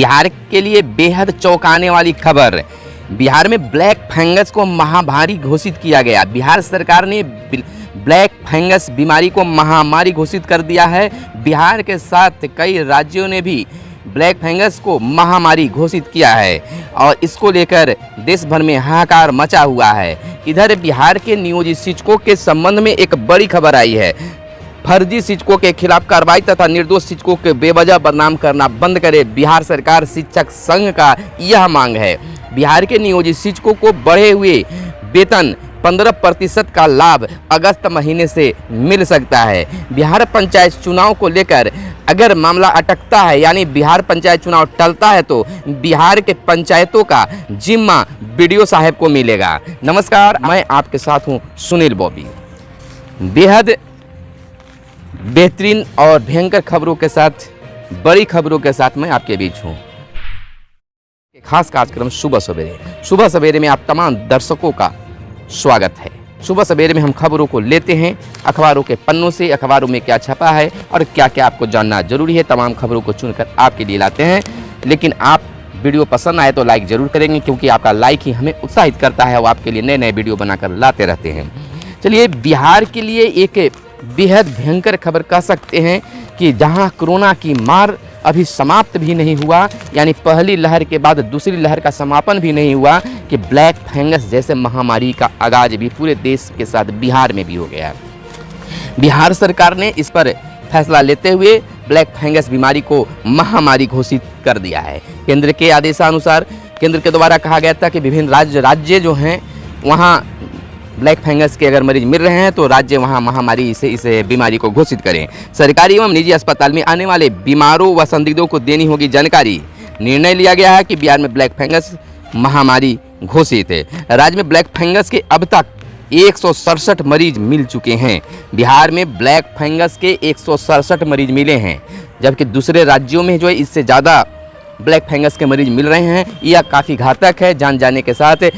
बिहार के लिए बेहद चौंकाने वाली खबर। बिहार में ब्लैक फंगस को महामारी घोषित किया गया। बिहार सरकार ने ब्लैक फंगस बीमारी को महामारी घोषित कर दिया है। बिहार के साथ कई राज्यों ने भी ब्लैक फंगस को महामारी घोषित किया है और इसको लेकर देश भर में हाहाकार मचा हुआ है। इधर बिहार के नियोजित शिक्षकों के संबंध में एक बड़ी खबर आई है। फर्जी शिक्षकों के खिलाफ कार्रवाई तथा निर्दोष शिक्षकों के बेवजह बदनाम करना बंद करे, बिहार सरकार शिक्षक संघ का यह मांग है। बिहार के नियोजित शिक्षकों को बढ़े हुए वेतन 15% का लाभ अगस्त महीने से मिल सकता है। बिहार पंचायत चुनाव को लेकर अगर मामला अटकता है, यानी बिहार पंचायत चुनाव टलता है, तो बिहार के पंचायतों का जिम्मा बीडीओ साहब को मिलेगा। नमस्कार, मैं आपके साथ हूं सुनील बॉबी। बेहद बेहतरीन और भयंकर खबरों के साथ, बड़ी खबरों के साथ मैं आपके बीच हूं। एक खास कार्यक्रम सुबह सवेरे में आप तमाम दर्शकों का स्वागत है। सुबह सवेरे में हम खबरों को लेते हैं अखबारों के पन्नों से, अखबारों में क्या छपा है और क्या क्या आपको जानना जरूरी है। तमाम खबरों को चुनकर आपके लिए लाते हैं। लेकिन आप वीडियो पसंद आए तो लाइक जरूर करेंगे, क्योंकि आपका लाइक ही हमें उत्साहित करता है और आपके लिए नए नए वीडियो बनाकर लाते रहते हैं। चलिए, बिहार के लिए एक बेहद भयंकर खबर कह सकते हैं कि जहां कोरोना की मार अभी समाप्त भी नहीं हुआ, यानी पहली लहर के बाद दूसरी लहर का समापन भी नहीं हुआ, कि ब्लैक फंगस जैसे महामारी का आगाज भी पूरे देश के साथ बिहार में भी हो गया। बिहार सरकार ने इस पर फैसला लेते हुए ब्लैक फंगस बीमारी को महामारी घोषित कर दिया है। केंद्र के आदेशानुसार केंद्र के द्वारा कहा गया था कि विभिन्न राज्य जो हैं वहाँ ब्लैक फंगस के अगर मरीज मिल रहे हैं तो राज्य वहां महामारी से इस बीमारी को घोषित करें। सरकारी एवं निजी अस्पताल में आने वाले बीमारों व संदिग्धों को देनी होगी जानकारी। निर्णय लिया गया है कि बिहार में ब्लैक फंगस महामारी घोषित है। राज्य में ब्लैक फंगस के अब तक 167 मरीज मिल चुके हैं। बिहार में ब्लैक फंगस के 167 मरीज मिले हैं, जबकि दूसरे राज्यों में जो है इससे ज़्यादा ब्लैक फंगस के मरीज मिल रहे हैं। यह काफ़ी घातक है। जान जाने के साथ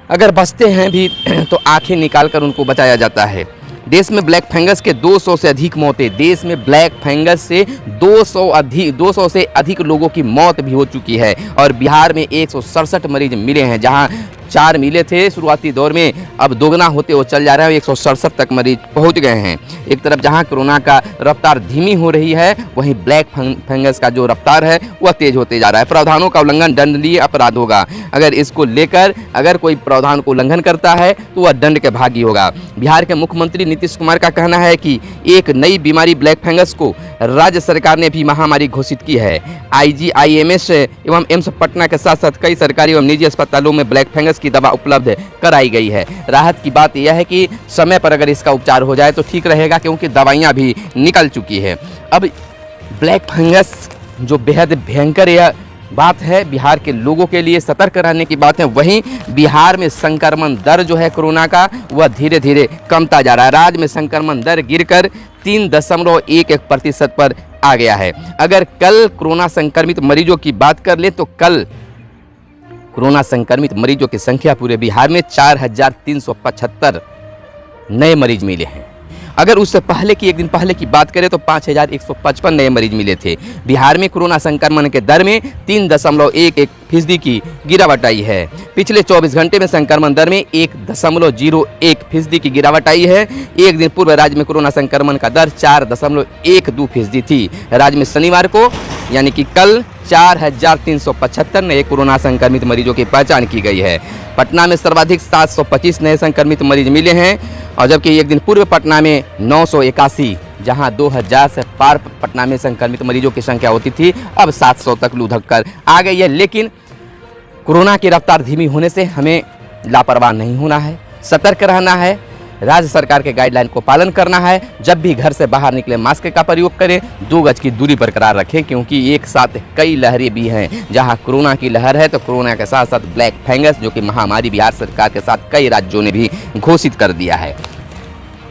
अगर बचते हैं भी तो आंखें निकालकर उनको बचाया जाता है। देश में ब्लैक फंगस के 200 से अधिक मौतें, देश में ब्लैक फंगस से 200 से अधिक लोगों की मौत भी हो चुकी है और बिहार में 167 मरीज मिले हैं। जहां 4 मिले थे शुरुआती दौर में, अब दोगुना होते वो चल जा रहा है, 167 तक मरीज पहुंच गए हैं। एक तरफ जहां कोरोना का रफ्तार धीमी हो रही है, वहीं ब्लैक फंगस का जो रफ्तार है वह तेज होते जा रहा है। प्रावधानों का उल्लंघन दंडनीय अपराध होगा। अगर इसको लेकर अगर कोई प्रावधान को उल्लंघन करता है तो वह दंड के भागी होगा। बिहार के मुख्यमंत्री नीतीश कुमार का कहना है कि एक नई बीमारी ब्लैक फंगस को राज्य सरकार ने भी महामारी घोषित की है। IGIMS एवं एम्स पटना के साथ साथ कई सरकारी एवं निजी अस्पतालों में ब्लैक फंगस की दवा उपलब्ध कराई गई है। राहत की बात यह है कि समय पर अगर इसका उपचार हो जाए तो ठीक रहेगा, क्योंकि दवाइयां भी निकल चुकी है। अब ब्लैक फंगस जो बेहद भयंकर यह बात है, बिहार के लोगों के लिए सतर्क रहने की बात है। वहीं बिहार में संक्रमण दर जो है कोरोना का वह धीरे धीरे कमता जा रहा है। राज्य में संक्रमण दर गिरकर 3.11% पर आ गया है। अगर कल कोरोना संक्रमित मरीजों की बात कर ले तो कल कोरोना संक्रमित मरीजों की संख्या पूरे बिहार में 4,375 नए मरीज मिले हैं। अगर उससे पहले की एक दिन पहले की बात करें तो 5,155 नए मरीज मिले थे। बिहार में कोरोना संक्रमण के दर में 3.11% की गिरावट आई है। पिछले 24 घंटे में संक्रमण दर में 1.01% की गिरावट आई है। एक दिन पूर्व राज्य में कोरोना संक्रमण का दर 4.12% थी। राज्य में शनिवार को यानी कि कल 4,375 नए कोरोना संक्रमित मरीजों की पहचान की गई है। पटना में सर्वाधिक 725 नए संक्रमित मरीज मिले हैं, और जबकि एक दिन पूर्व पटना में 981, जहां 2000 से पार पटना में संक्रमित मरीजों की संख्या होती थी, अब 700 तक लुढ़क कर आ गई है। लेकिन कोरोना की रफ्तार धीमी होने से हमें लापरवाह नहीं होना है, सतर्क रहना है, राज्य सरकार के गाइडलाइन को पालन करना है। जब भी घर से बाहर निकले मास्क का प्रयोग करें, 2 गज की दूरी बरकरार रखें, क्योंकि एक साथ कई लहरें भी हैं। जहां कोरोना की लहर है तो कोरोना के साथ साथ ब्लैक फंगस जो कि महामारी बिहार सरकार के साथ कई राज्यों ने भी घोषित कर दिया है।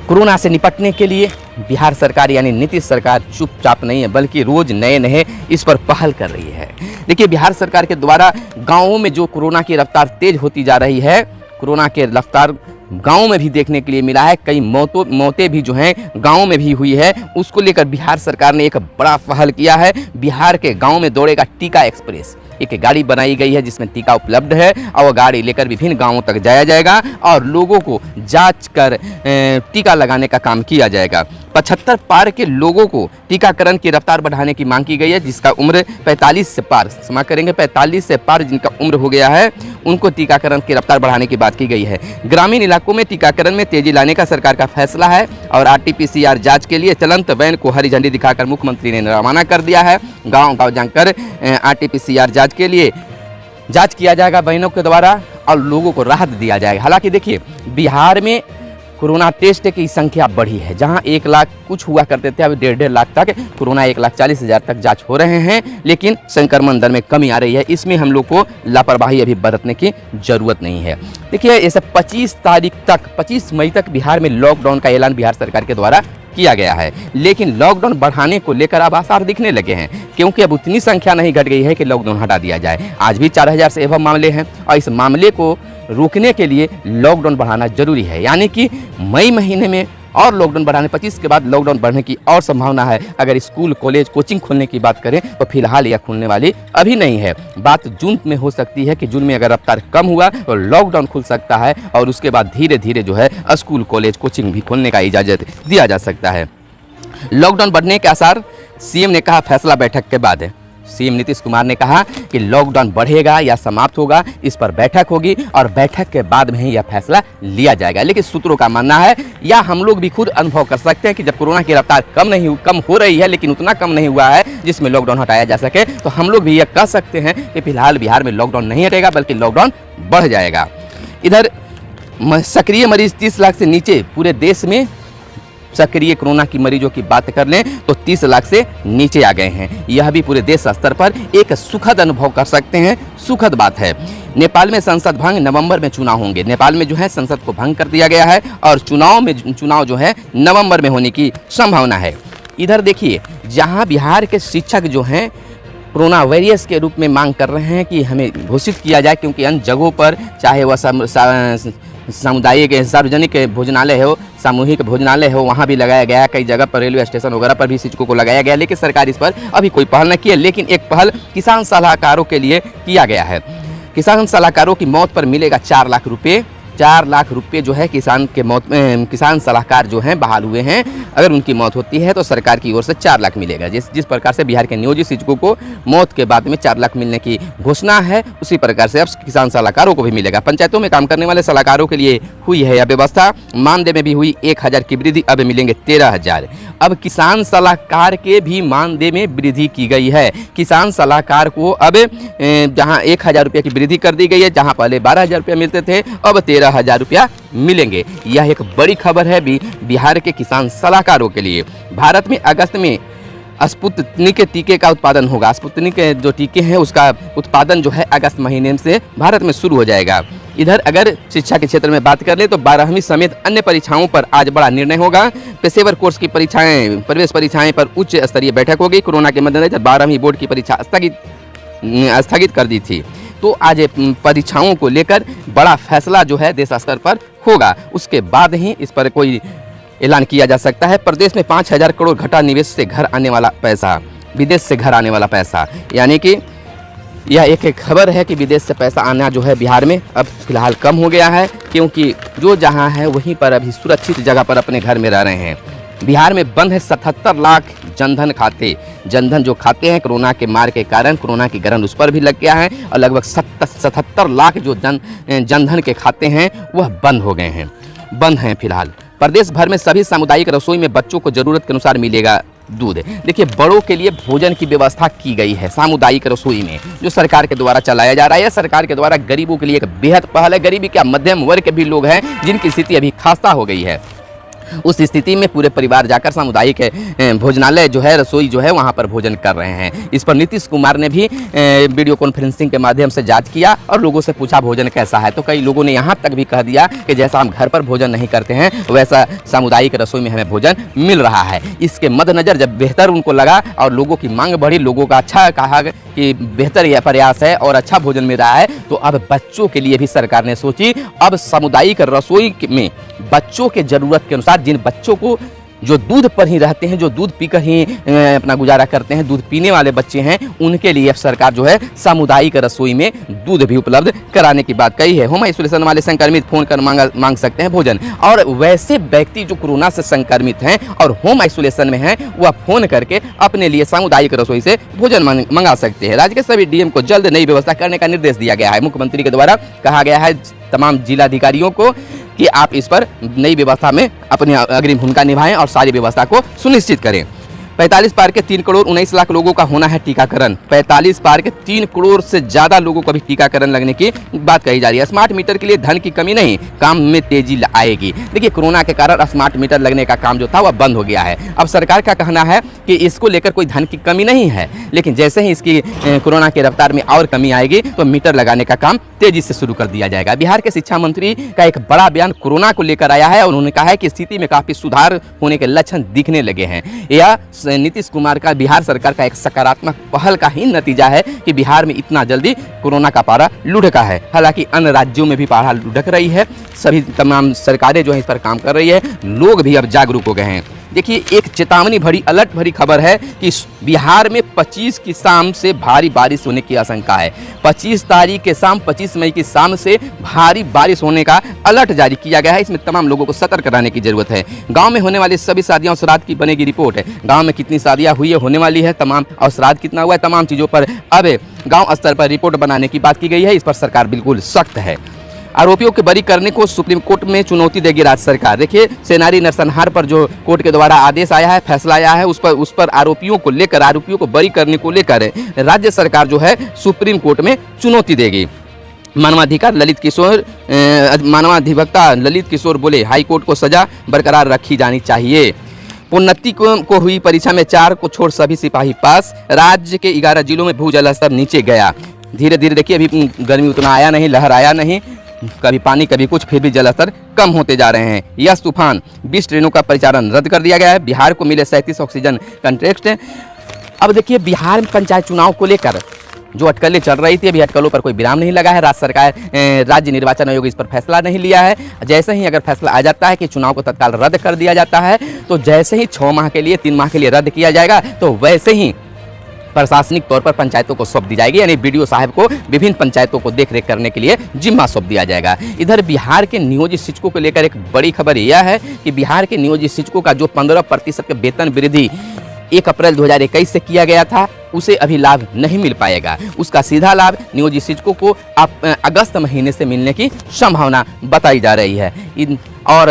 कोरोना से निपटने के लिए बिहार सरकार यानी नीतीश सरकार चुपचाप नहीं है, बल्कि रोज नए नए इस पर पहल कर रही है। देखिए, बिहार सरकार के द्वारा गाँवों में जो कोरोना की रफ्तार तेज होती जा रही है, कोरोना के रफ्तार गांव में भी देखने के लिए मिला है, कई मौतें भी जो हैं गांव में भी हुई है। उसको लेकर बिहार सरकार ने एक बड़ा पहल किया है। बिहार के गांव में दौड़ेगा टीका एक्सप्रेस। एक गाड़ी बनाई गई है जिसमें टीका उपलब्ध है और वह गाड़ी लेकर विभिन्न गांवों तक जाया जाएगा और लोगों को जांच कर टीका लगाने का काम किया जाएगा। 75 पार के लोगों को टीकाकरण की रफ्तार बढ़ाने की मांग की गई है, जिसका उम्र 45 से पार, क्षमा करेंगे 45 से पार जिनका उम्र हो गया है, उनको टीकाकरण की रफ्तार बढ़ाने की बात की गई है। ग्रामीण इलाकों में टीकाकरण में तेजी लाने का सरकार का फैसला है और RT-PCR जांच के लिए चलंत वैन को हरी झंडी दिखाकर मुख्यमंत्री ने रवाना कर दिया है। गाँव-गाँव जाकर RT-PCR जांच के लिए जांच किया जाएगा वैनों के द्वारा और लोगों को राहत दिया जाएगा। हालांकि देखिए, बिहार में कोरोना टेस्ट की संख्या बढ़ी है। जहां 1 लाख कुछ हुआ करते थे, अब 1.5 लाख तक कोरोना 1,40,000 तक जांच हो रहे हैं, लेकिन संक्रमण दर में कमी आ रही है। इसमें हम लोग को लापरवाही अभी बरतने की जरूरत नहीं है। देखिए, इसे 25 मई तक बिहार में लॉकडाउन का ऐलान बिहार सरकार के द्वारा किया गया है, लेकिन लॉकडाउन बढ़ाने को लेकर अब आसार दिखने लगे हैं, क्योंकि अब उतनी संख्या नहीं घट गई है कि लॉकडाउन हटा दिया जाए। आज भी 4000 से एवं मामले हैं और इस मामले को रोकने के लिए लॉकडाउन बढ़ाना जरूरी है। यानी कि मई महीने में और लॉकडाउन बढ़ाने, 25 के बाद लॉकडाउन बढ़ने की और संभावना है। अगर स्कूल, कॉलेज, कोचिंग खोलने की बात करें तो फिलहाल यह खुलने वाली अभी नहीं है। बात जून में हो सकती है कि जून में अगर रफ्तार कम हुआ तो लॉकडाउन खुल सकता है और उसके बाद धीरे धीरे जो है स्कूल, कॉलेज, कोचिंग भी खोलने का इजाज़त दिया जा सकता है। लॉकडाउन बढ़ने के आसार, सीएम ने कहा फैसला बैठक के बाद है। सीएम नीतीश कुमार ने कहा कि लॉकडाउन बढ़ेगा या समाप्त होगा, इस पर बैठक होगी और बैठक के बाद में ही यह फैसला लिया जाएगा। लेकिन सूत्रों का मानना है, या हम लोग भी खुद अनुभव कर सकते हैं कि जब कोरोना की रफ्तार कम हो रही है, लेकिन उतना कम नहीं हुआ है जिसमें लॉकडाउन हटाया जा सके, तो हम लोग भी यह कह सकते हैं कि फिलहाल बिहार में लॉकडाउन नहीं हटेगा बल्कि लॉकडाउन बढ़ जाएगा। इधर सक्रिय मरीज 30 लाख से नीचे पूरे देश में सक्रिय कोरोना की मरीजों की बात कर लें तो 30 लाख से नीचे आ गए हैं। यह भी पूरे देश स्तर पर एक सुखद अनुभव कर सकते हैं, सुखद बात है। नेपाल में संसद भंग, नवंबर में चुनाव होंगे। नेपाल में जो है संसद को भंग कर दिया गया है और चुनाव जो है नवंबर में होने की संभावना है। इधर देखिए, जहां बिहार के शिक्षक जो हैं कोरोना वॉरियर्स के रूप में मांग कर रहे हैं कि हमें घोषित किया जाए, क्योंकि अन्य जगहों पर चाहे वह सामुदायिक सार्वजनिक भोजनालय हो, सामूहिक भोजनालय हो, वहाँ भी लगाया गया। कई जगह पर रेलवे स्टेशन वगैरह पर भी शिक्षकों को लगाया गया, लेकिन सरकार इस पर अभी कोई पहल न की है। लेकिन एक पहल किसान सलाहकारों के लिए किया गया है। किसान सलाहकारों की मौत पर मिलेगा 4 लाख रुपये। 4 लाख रुपये जो है किसान सलाहकार जो हैं बहाल हुए हैं, अगर उनकी मौत होती है तो सरकार की ओर से 4 लाख मिलेगा। जिस प्रकार से बिहार के नियोजित शिक्षकों को मौत के बाद में 4 लाख मिलने की घोषणा है, उसी प्रकार से अब किसान सलाहकारों को भी मिलेगा। पंचायतों में काम करने वाले सलाहकारों के लिए हुई है यह व्यवस्था। मानदेय में भी हुई 1000 की वृद्धि, अब मिलेंगे 13,000। अब किसान सलाहकार के भी मानदेय में वृद्धि की गई है। किसान सलाहकार को अब जहां 1000 रुपये की वृद्धि कर दी गई है, जहां पहले 12,000 रुपये मिलते थे, अब 13,000 रुपया मिलेंगे। यह एक बड़ी खबर है बिहार के किसान सलाहकारों के लिए। भारत में अगस्त में स्पुतनिक टीके का उत्पादन होगा। स्पुतनिक जो टीके हैं उसका उत्पादन जो है अगस्त महीने से भारत में शुरू हो जाएगा। इधर अगर शिक्षा के क्षेत्र में बात कर ले तो 12वीं समेत अन्य परीक्षाओं पर आज बड़ा निर्णय होगा। पेशेवर कोर्स की परीक्षाएं, प्रवेश परीक्षाएं पर उच्च स्तरीय बैठक होगी। कोरोना के मद्देनजर 12वीं बोर्ड की परीक्षा स्थगित कर दी थी, तो आज परीक्षाओं को लेकर बड़ा फैसला जो है देश स्तर पर होगा। उसके बाद ही इस पर कोई ऐलान किया जा सकता है। प्रदेश में 5,000 करोड़ घटा निवेश से घर आने वाला पैसा, विदेश से घर आने वाला पैसा, यानी कि यह एक खबर है कि विदेश से पैसा आना जो है बिहार में अब फिलहाल कम हो गया है, क्योंकि जो जहां है वहीं पर अभी सुरक्षित जगह पर अपने घर में रह रहे हैं। बिहार में बंद है 77 लाख जनधन खाते। जनधन जो खाते हैं कोरोना के मार के कारण, कोरोना की गरन उस पर भी लग गया है और लगभग 77 लाख जो जनधन के खाते हैं वह बंद हैं फिलहाल। प्रदेश भर में सभी सामुदायिक रसोई में बच्चों को जरूरत के अनुसार मिलेगा दूध। देखिए, बड़ों के लिए भोजन की व्यवस्था की गई है सामुदायिक रसोई में, जो सरकार के द्वारा चलाया जा रहा है। सरकार के द्वारा गरीबों के लिए एक बेहद पहल है। गरीबी क्या, मध्यम वर्ग के भी लोग हैं जिनकी स्थिति अभी खस्ता हो गई है। उस स्थिति में पूरे परिवार जाकर सामुदायिक भोजनालय जो है, रसोई जो है, वहाँ पर भोजन कर रहे हैं। इस पर नीतीश कुमार ने भी वीडियो कॉन्फ्रेंसिंग के माध्यम से जांच किया और लोगों से पूछा भोजन कैसा है। तो कई लोगों ने यहाँ तक भी कह दिया कि जैसा हम घर पर भोजन नहीं करते हैं वैसा सामुदायिक रसोई में हमें भोजन मिल रहा है। इसके मद्देनजर जब बेहतर उनको लगा और लोगों की मांग बढ़ी, लोगों का अच्छा कहा कि बेहतर यह प्रयास है और अच्छा भोजन मिल रहा है, तो अब बच्चों के लिए भी सरकार ने सोची। अब सामुदायिक रसोई में बच्चों के जरूरत के अनुसार, जिन बच्चों को जो दूध पर ही रहते हैं, जो दूध पीकर ही अपना गुजारा करते हैं, दूध पीने वाले बच्चे हैं, उनके लिए सरकार जो है सामुदायिक रसोई में दूध भी उपलब्ध कराने की बात कही है। होम आइसोलेशन वाले संक्रमित फोन कर मांग सकते हैं भोजन, और वैसे व्यक्ति जो कोरोना से संक्रमित हैं और होम आइसोलेशन में हैं, वह फोन करके अपने लिए सामुदायिक रसोई से भोजन मंगा सकते हैं। राज्य के सभी डीएम को जल्द नई व्यवस्था करने का निर्देश दिया गया है। मुख्यमंत्री के द्वारा कहा गया है तमाम जिलाधिकारियों को कि आप इस पर नई व्यवस्था में अपनी अग्रिम भूमिका निभाएं और सारी व्यवस्था को सुनिश्चित करें। 45 पार के 3 करोड़ 19 लाख लोगों का होना है टीकाकरण। 45 पार के 3 करोड़ से ज्यादा लोगों को भी टीकाकरण लगने की बात कही जा रही है। स्मार्ट मीटर के लिए धन की कमी नहीं, काम में तेजी आएगी। देखिए, कोरोना के कारण स्मार्ट मीटर लगने का काम जो था वह बंद हो गया है। अब सरकार का कहना है कि इसको लेकर कोई धन की कमी नहीं है, लेकिन जैसे ही इसकी कोरोना की रफ्तार में और कमी आएगी तो मीटर लगाने का काम तेजी से शुरू कर दिया जाएगा। बिहार के शिक्षा मंत्री का एक बड़ा बयान कोरोना को लेकर आया है और उन्होंने कहा है कि स्थिति में काफी सुधार होने के लक्षण दिखने लगे हैं। यह नीतीश कुमार का, बिहार सरकार का एक सकारात्मक पहल का ही नतीजा है कि बिहार में इतना जल्दी कोरोना का पारा लुढ़का है। हालांकि अन्य राज्यों में भी पारा लुढ़क रही है, सभी तमाम सरकारें जो है इस पर काम कर रही है, लोग भी अब जागरूक हो गए हैं। देखिए, एक चेतावनी भरी, अलर्ट भरी खबर है कि बिहार में 25 की शाम से भारी बारिश होने की आशंका है। 25 तारीख के शाम, 25 मई की शाम से भारी बारिश होने का अलर्ट जारी किया गया है। इसमें तमाम लोगों को सतर्क रहने की जरूरत है। गांव में होने वाली सभी शादियां और श्राद्ध की बनेगी रिपोर्ट है। गांव में कितनी शादियां हुई है, होने वाली है, तमाम और श्राद्ध कितना हुआ है, तमाम चीजों पर अब गांव स्तर पर रिपोर्ट बनाने की बात की गई है। इस पर सरकार बिल्कुल सख्त है। आरोपियों के बरी करने को सुप्रीम कोर्ट में चुनौती देगी राज्य सरकार। देखिए, सेनारी नरसंहार पर जो कोर्ट के द्वारा आदेश आया है, फैसला आया है, उस पर आरोपियों को बरी करने को लेकर राज्य सरकार जो है सुप्रीम कोर्ट में चुनौती देगी। मानवाधिवक्ता ललित किशोर बोले, हाईकोर्ट को सजा बरकरार रखी जानी चाहिए। उन्नति को हुई परीक्षा में 4 को छोड़ सभी सिपाही पास। राज्य के 11 जिलों में भूजल स्तर नीचे गया। धीरे धीरे देखिए, अभी गर्मी उतना आया नहीं, लहर आया नहीं, कभी पानी कभी कुछ, फिर भी जल स्तर कम होते जा रहे हैं। यस तूफान, 20 ट्रेनों का परिचालन रद्द कर दिया गया है। बिहार को मिले 37 ऑक्सीजन कंट्रैक्ट। अब देखिए, बिहार में पंचायत चुनाव को लेकर जो अटकलें चल रही थी, अभी अटकलों पर कोई विराम नहीं लगा है। राज्य निर्वाचन आयोग इस पर फैसला नहीं लिया है। जैसे ही अगर फैसला आ जाता है कि चुनाव को तत्काल रद्द कर दिया जाता है, तो जैसे ही 6 माह के लिए, 3 माह के लिए रद्द किया जाएगा, तो वैसे ही प्रशासनिक तौर पर पंचायतों को सौंप दी जाएगी। यानी बीडीओ साहब को विभिन्न पंचायतों को देखरेख करने के लिए जिम्मा सौंप दिया जाएगा। इधर बिहार के नियोजित शिक्षकों को लेकर एक बड़ी खबर यह है कि बिहार के नियोजित शिक्षकों का जो 15% के वेतन वृद्धि 1 अप्रैल 2021 से किया गया था, उसे अभी लाभ नहीं मिल पाएगा। उसका सीधा लाभ नियोजित शिक्षकों को अगस्त महीने से मिलने की संभावना बताई जा रही है। और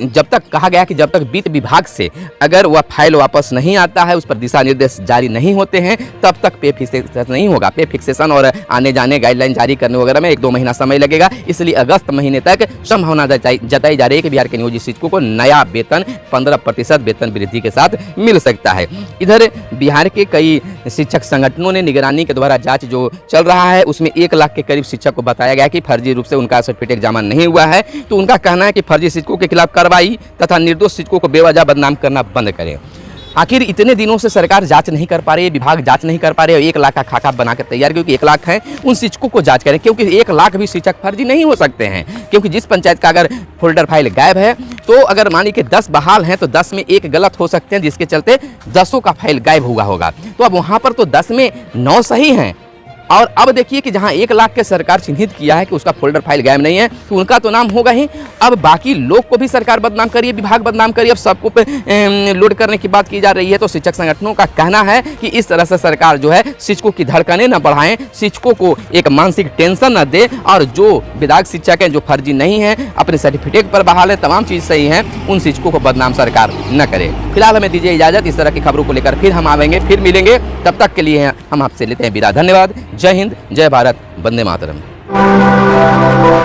जब तक कहा गया कि जब तक वित्त विभाग से अगर वह फाइल वापस नहीं आता है, उस पर दिशा निर्देश जारी नहीं होते हैं, तब तक पे फिक्सेशन नहीं होगा। पे फिक्सेशन और आने जाने गाइडलाइन जारी करने वगैरह में 1-2 महीना समय लगेगा। इसलिए अगस्त महीने तक संभावना जताई जा रही है कि बिहार के नियोजित शिक्षकों को नया वेतन 15% वेतन वृद्धि के साथ मिल सकता है। इधर बिहार के कई शिक्षक संगठनों ने निगरानी के द्वारा जांच जो चल रहा है, उसमें 1 लाख के करीब शिक्षक को बताया गया कि फर्जी रूप से उनका सर्टिफिकेट जमा नहीं हुआ है। तो उनका कहना है कि फर्जी शिक्षकों के खिलाफ कार्रवाई तथा निर्दोष शिक्षकों को बेवजह बदनाम करना बंद करें। आखिर इतने दिनों से सरकार जांच नहीं कर पा रही है, विभाग जांच नहीं कर पा रहे, 1 लाख का खाका बनाकर तैयार, क्योंकि 1 लाख है, उन शिक्षकों को जांच करें, क्योंकि 1 लाख भी शिक्षक फर्जी नहीं हो सकते हैं। क्योंकि जिस पंचायत का अगर फोल्डर फाइल गायब है, तो अगर मानी कि 10 बहाल हैं, तो 10 में 1 गलत हो सकते हैं, जिसके चलते 10 का फाइल गायब हुआ होगा। तो अब वहां पर तो 10 में 9 सही हैं। और अब देखिए कि जहां 1 लाख के सरकार चिन्हित किया है कि उसका फोल्डर फाइल गायब नहीं है, तो उनका तो नाम होगा ही। अब बाकी लोग को भी सरकार बदनाम करिए, विभाग बदनाम करिए, अब सबको पे लोड करने की बात की जा रही है। तो शिक्षक संगठनों का कहना है कि इस तरह से सरकार जो है शिक्षकों की धड़कनें न बढ़ाएं, शिक्षकों को एक मानसिक टेंशन न दे, और जो विधायक शिक्षक हैं जो फर्जी नहीं है, अपने सर्टिफिकेट पर बहाल है, तमाम चीज सही है, उन शिक्षकों को बदनाम सरकार न करे। फिलहाल हमें दीजिए इजाजत। इस तरह की खबरों को लेकर फिर हम आवेंगे, फिर मिलेंगे। तब तक के लिए हम आपसे लेते हैं विदा। धन्यवाद। जय हिंद, जय भारत, वंदे मातरम।